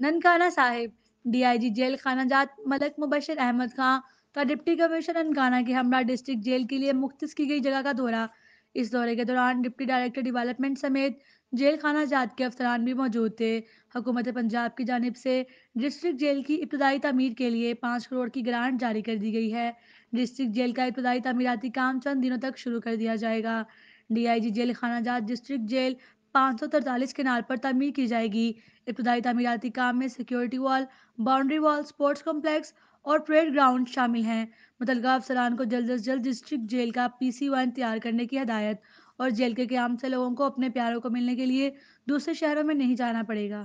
Nankana Sahib, DIG jail खानाजात Malak Mubashar Ahmad खां का deputy commissioner Nankana की हमला डिस्ट्रिक्ट जेल के लिए मुख्तस की गई जगह का दौरा। इस दौरे के दौरान डिप्टी डायरेक्टर डेवलपमेंट समेत जेल खानाजात के अफसरान भी मौजूद थे। हुकूमत पंजाब की जानिब से डिस्ट्रिक्ट जेल की इब्तदाई तमीर के लिए 5 करोड़ की ग्रांट जारी कर दी गई है। डिस्ट्रिक्ट जेल का इब्तदाई तमीराती काम चंद दिनों तक शुरू कर दिया जाएगा। डीआईजी जेल खानाजात डिस्ट्रिक्ट जेल 543 केनाल पर तमीर की जाएगी। इब्तदाई तमीराती काम में security wall, boundary wall, sports complex और परेड ग्राउंड शामिल हैं। मुतलका अफसरान को जल्द अज जल्द डिस्ट्रिक्ट जेल का PC1 तैयार करने की हदायत और जेल के क़याम से लोगों को अपने प्यारों को मिलने के लिए दूसरे शहरों में नहीं जाना पड़ेगा।